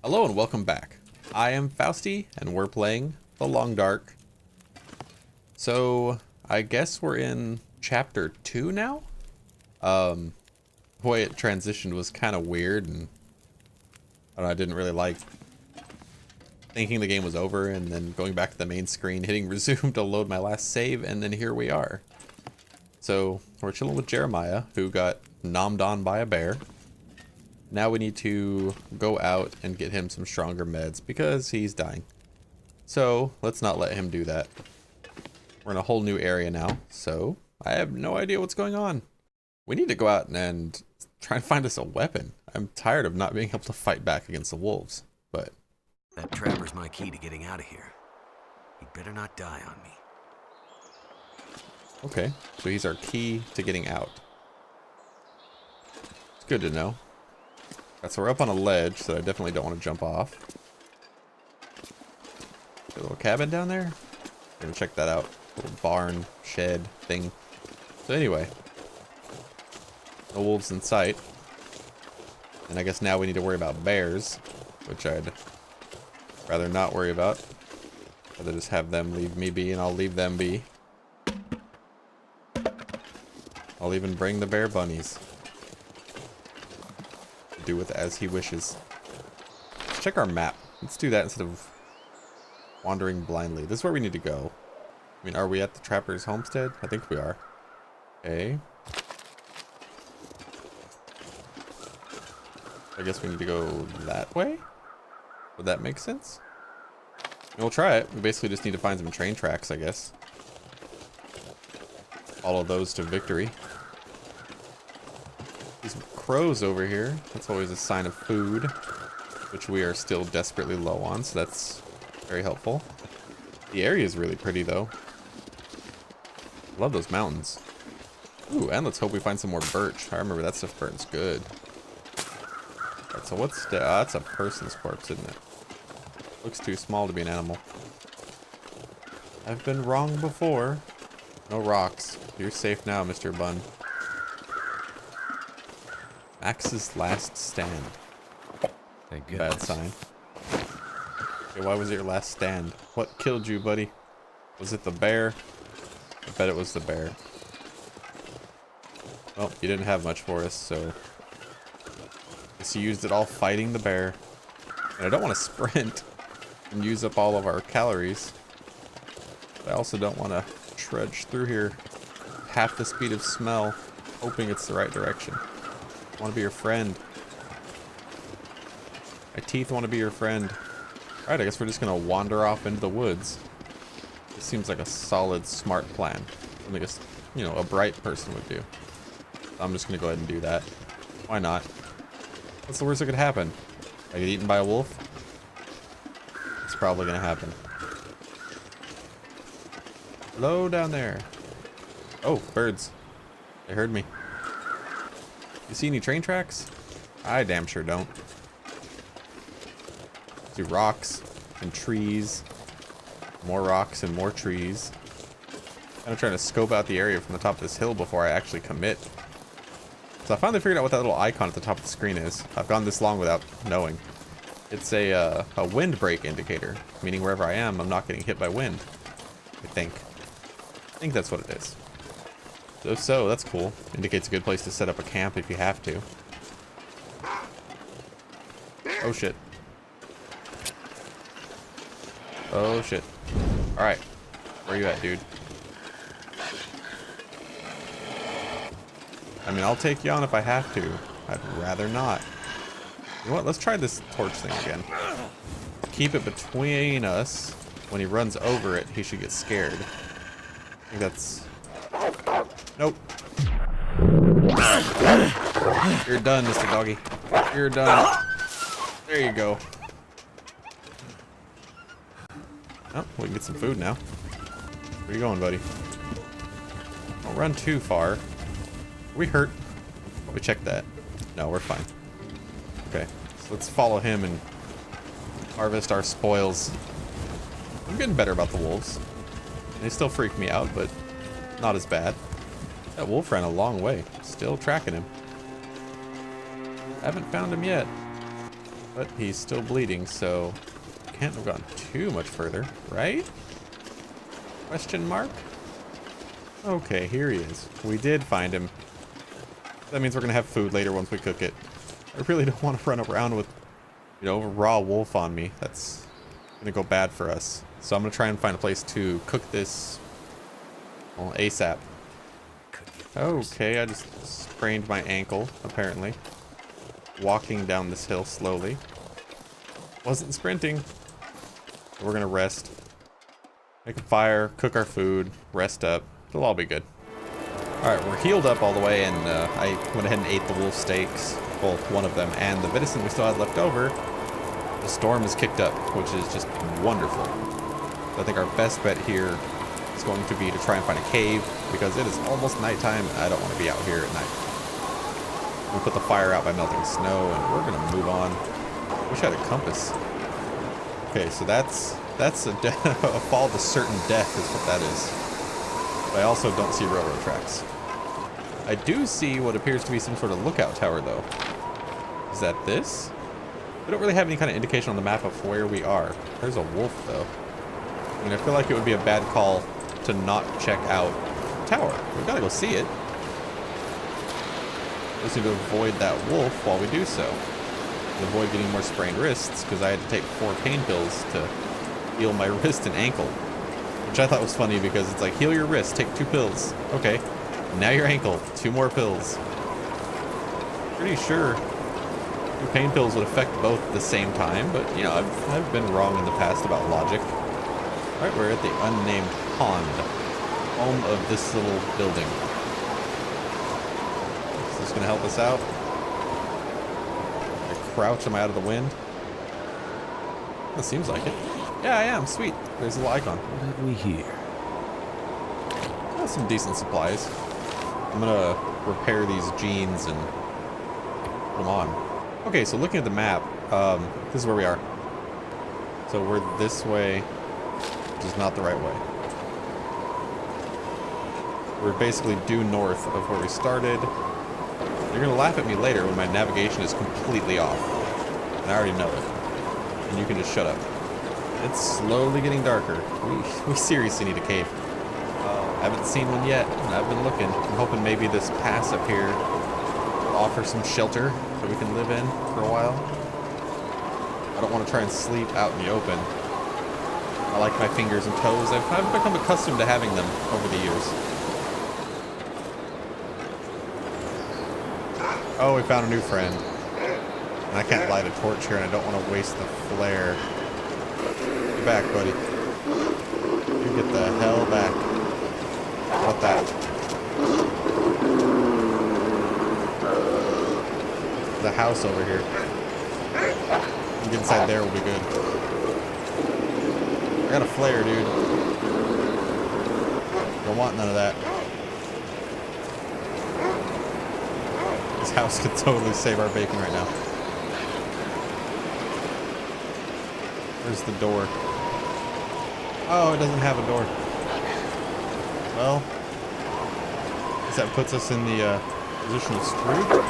Hello and welcome back. I am Faustie and we're playing The Long Dark. So I guess we're in chapter 2 now. The way it transitioned was kind of weird and I don't know, I didn't really like thinking the game was over and then going back to the main screen, hitting resume to load my last save, and then here we are. So we're chilling with Jeremiah, who got nommed on by a bear. Now we need to go out and get him some stronger meds because he's dying. So let's not let him do that. We're in a whole new area now, so I have no idea what's going on. We need to go out and try and find us a weapon. I'm tired of not being able to fight back against the wolves, but... That trapper's my key to getting out of here. He'd better not die on me. Okay, so he's our key to getting out. It's good to know. Right, so we're up on a ledge, so I definitely don't want to jump off. A little cabin down there? We're gonna check that out. Little barn, shed thing. So anyway, no wolves in sight. And I guess now we need to worry about bears, which I'd rather not worry about. Rather just have them leave me be and I'll leave them be. I'll even bring the bear bunnies. Do with as he wishes. Let's check our map. Let's do that instead of wandering blindly. This is where we need to go. I mean, are we at the trapper's homestead? I think we are. Okay. I guess we need to go that way? Would that make sense? And we'll try it. We basically just need to find some train tracks, I guess. Follow those to victory. These crows over here. That's always a sign of food, which we are still desperately low on, so that's very helpful. The area is really pretty, though. Love those mountains. Ooh, and let's hope we find some more birch. I remember that stuff burns good. Alright, so what's the... that's a person's corpse, isn't it? Looks too small to be an animal. I've been wrong before. No rocks. You're safe now, Mr. Bun. Max's last stand. Thank goodness. Bad sign. Okay, why was it your last stand? What killed you, buddy? Was it the bear? I bet it was the bear. Well, you didn't have much for us, so... guess you used it all fighting the bear. And I don't want to sprint and use up all of our calories. But I also don't want to trudge through here half the speed of smell, hoping it's the right direction. I want to be your friend. My teeth want to be your friend. Alright, I guess we're just going to wander off into the woods. This seems like a solid, smart plan. Something a bright person would do. So I'm just going to go ahead and do that. Why not? What's the worst that could happen? I get eaten by a wolf? It's probably going to happen. Hello down there. Oh, birds. They heard me. You see any train tracks? I damn sure don't. See rocks and trees. More rocks and more trees. I'm trying to scope out the area from the top of this hill before I actually commit. So I finally figured out what that little icon at the top of the screen is. I've gone this long without knowing. It's a windbreak indicator, meaning wherever I am, I'm not getting hit by wind. I think that's what it is. So if so, that's cool. Indicates a good place to set up a camp if you have to. Oh shit. Oh shit. Alright. Where you at, dude? I mean, I'll take you on if I have to. I'd rather not. You know what? Let's try this torch thing again. Keep it between us. When he runs over it, he should get scared. I think that's... Nope. You're done, Mr. Doggy. You're done. There you go. Oh, we can get some food now. Where you going, buddy? Don't run too far. Are we hurt? Let me check that. No, we're fine. Okay, so let's follow him and harvest our spoils. I'm getting better about the wolves. They still freak me out, but not as bad. That wolf ran a long way. Still tracking him. Haven't found him yet. But he's still bleeding, so can't have gone too much further, right? Question mark? Okay, here he is. We did find him. That means we're gonna have food later once we cook it. I really don't want to run around with, you know, a raw wolf on me. That's gonna go bad for us. So I'm gonna try and find a place to cook this, well, ASAP. Okay, I just sprained my ankle, apparently. Walking down this hill slowly. Wasn't sprinting. We're gonna rest. Make a fire, cook our food, rest up. It'll all be good. Alright, we're healed up all the way, and I went ahead and ate the wolf steaks. Well, one of them, and the venison we still had left over. The storm is kicked up, which is just wonderful. So I think our best bet here is going to be to try and find a cave, because it is almost nighttime, and I don't want to be out here at night. We'll put the fire out by melting snow, and we're going to move on. Wish I had a compass. Okay, so that's a, a fall to certain death is what that is. But I also don't see railroad tracks. I do see what appears to be some sort of lookout tower, though. Is that this? We don't really have any kind of indication on the map of where we are. There's a wolf, though. I mean, I feel like it would be a bad call to not check out the tower. We've got to go see it. We just need to avoid that wolf while we do so. And avoid getting more sprained wrists, because I had to take 4 pain pills to heal my wrist and ankle. Which I thought was funny, because it's like, heal your wrist, take 2 pills. Okay. Now your ankle, 2 more pills. Pretty sure 2 pain pills would affect both at the same time, but, you know, I've been wrong in the past about logic. Alright, we're at the unnamed pond. Home of this little building. Is this gonna help us out? I crouch, am I out of the wind? It seems like it. Yeah, I am, sweet. There's a little icon. What have we here? Some decent supplies. I'm gonna repair these jeans and put them on. Okay, so looking at the map, this is where we are. So we're this way, which is not the right way. We're basically due north of where we started. You're gonna laugh at me later when my navigation is completely off. And I already know it. And you can just shut up. It's slowly getting darker. We seriously need a cave. I haven't seen one yet, and I've been looking. I'm hoping maybe this pass up here will offer some shelter that we can live in for a while. I don't want to try and sleep out in the open. I like my fingers and toes. I've become accustomed to having them over the years. Oh, we found a new friend. And I can't light a torch here, and I don't want to waste the flare. Get back, buddy. You get the hell back. How about that? The house over here. Get inside there will be good. I got a flare, dude. Don't want none of that. This house could totally save our bacon right now. Where's the door? Oh, it doesn't have a door. Well, I guess that puts us in the position of screwed.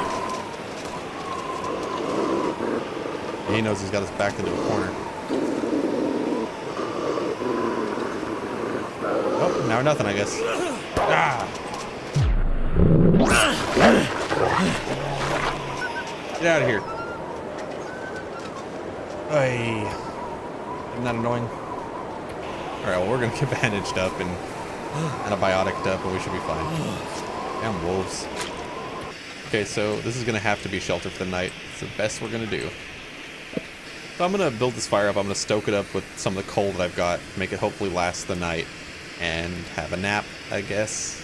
He knows he's got us backed into a corner. Oh, now nothing, I guess. Ah! Get out of here. Hey. Isn't that annoying? Alright, well, we're gonna get bandaged up and antibioticed up, and we should be fine. Damn wolves. Okay, so this is gonna have to be shelter for the night. It's the best we're gonna do. So I'm gonna build this fire up. I'm gonna stoke it up with some of the coal that I've got, make it hopefully last the night, and have a nap, I guess,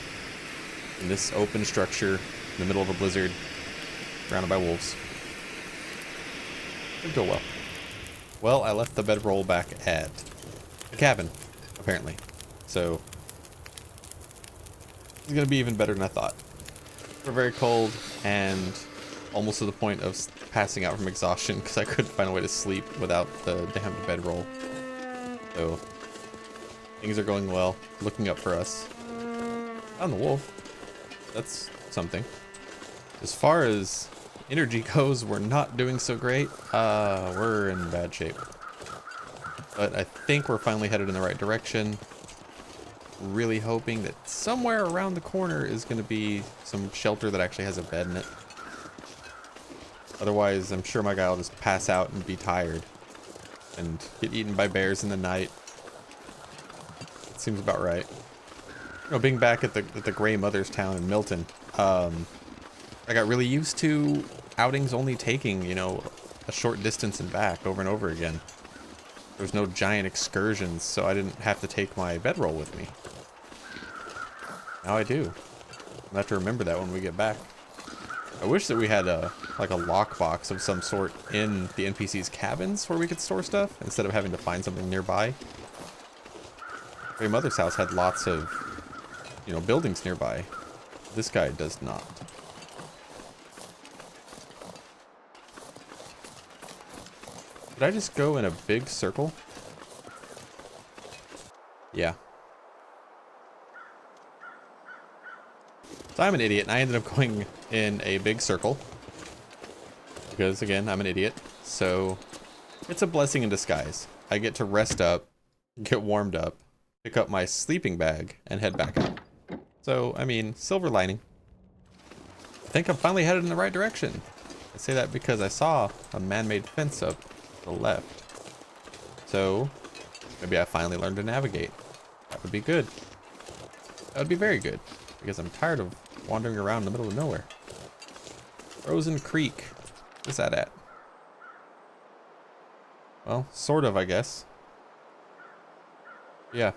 in this open structure in the middle of a blizzard, surrounded by wolves. It'll go well. Well, I left the bedroll back at the cabin, apparently. So it's gonna be even better than I thought. We're very cold and almost to the point of passing out from exhaustion because I couldn't find a way to sleep without the damned bedroll. So things are going well. Looking up for us. Found the wolf. That's something. As far as energy goes, we're not doing so great. We're in bad shape. But I think we're finally headed in the right direction. Really hoping that somewhere around the corner is going to be some shelter that actually has a bed in it. Otherwise, I'm sure my guy will just pass out and be tired and get eaten by bears in the night. It seems about right. You know, being back at the Gray Mother's town in Milton, I got really used to outings only taking, you know, a short distance and back over and over again. There was no giant excursions, so I didn't have to take my bedroll with me. Now I do. I'll have to remember that when we get back. I wish that we had like a lockbox of some sort in the NPC's cabins where we could store stuff instead of having to find something nearby. Gray Mother's house had lots of, you know, buildings nearby. This guy does not. Did I just go in a big circle? Yeah. So I'm an idiot, and I ended up going in a big circle. Because, again, I'm an idiot. So, it's a blessing in disguise. I get to rest up, get warmed up, pick up my sleeping bag, and head back out. So, I mean, silver lining. I think I'm finally headed in the right direction. I say that because I saw a man-made fence up to the left. So, maybe I finally learned to navigate. That would be good. That would be very good. Because I'm tired of wandering around in the middle of nowhere. Frozen Creek. Where's that at? Well, sort of, I guess. Yeah.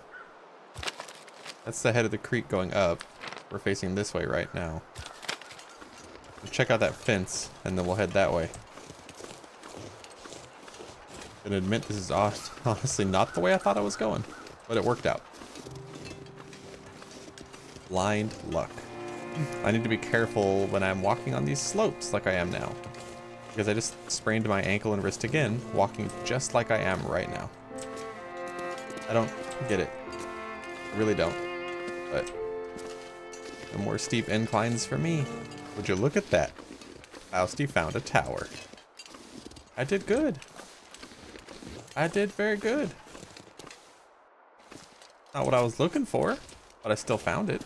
That's the head of the creek going up. We're facing this way right now. We'll check out that fence, and then we'll head that way. And admit this is honestly not the way I thought I was going, but it worked out. Blind luck. I need to be careful when I'm walking on these slopes like I am now. Because I just sprained my ankle and wrist again, walking just like I am right now. I don't get it. I really don't. But no more steep inclines for me. Would you look at that? Faustie found a tower. I did good. I did very good. Not what I was looking for, but I still found it.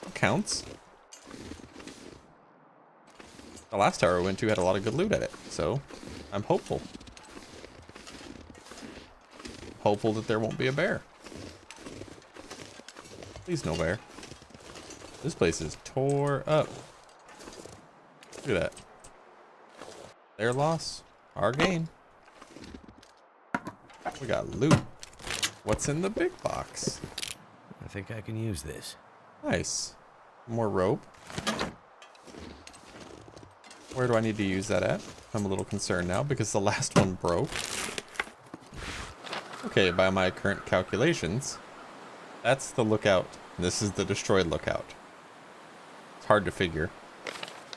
It counts. The last tower I went to had a lot of good loot at it, so I'm hopeful. Hopeful that there won't be a bear. Please no bear. This place is tore up. Look at that. Their loss, our gain. We got loot. What's in the big box? I think I can use this. Nice. More rope. Where do I need to use that at? I'm a little concerned now because the last one broke. Okay, by my current calculations, that's the lookout. This is the destroyed lookout. It's hard to figure.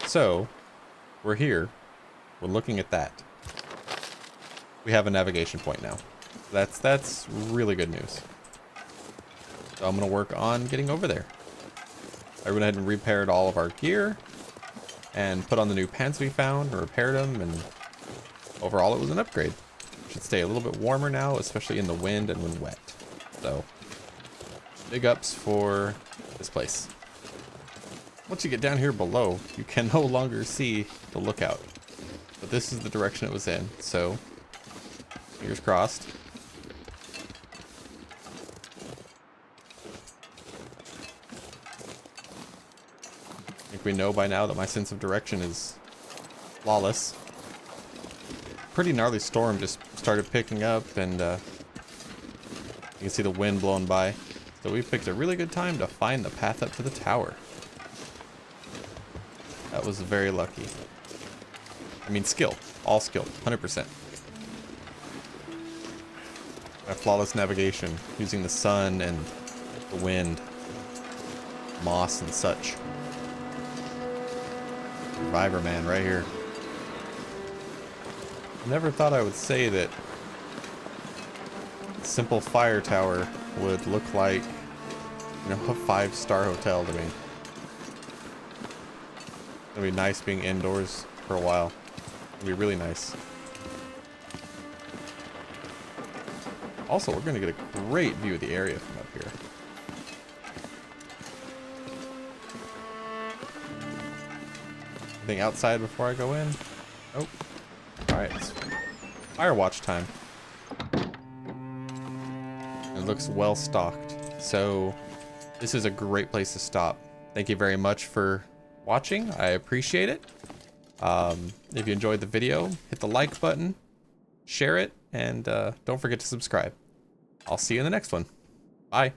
So, we're here. We're looking at that. We have a navigation point now. That's really good news. So I'm gonna work on getting over there. I went ahead and repaired all of our gear and put on the new pants we found and repaired them, and overall it was an upgrade. Should stay a little bit warmer now, especially in the wind and when wet. So big ups for this place. Once you get down here below, you can no longer see the lookout, but this is the direction it was in, so fingers crossed. I think we know by now that my sense of direction is flawless. Pretty gnarly storm just started picking up, and you can see the wind blowing by. So we picked a really good time to find the path up to the tower. That was very lucky. I mean, skill. All skill. 100%. A flawless navigation using the sun and the wind, moss and such. Survivor man right here. Never thought I would say that a simple fire tower would look like, you know, a 5-star hotel to me. It'd be nice being indoors for a while. It'll be really nice. Also, we're going to get a great view of the area from up here. Anything outside before I go in? Nope. Alright, it's Firewatch time. It looks well stocked. So, this is a great place to stop. Thank you very much for watching. I appreciate it. If you enjoyed the video, hit the like button, share it, and don't forget to subscribe. I'll see you in the next one. Bye.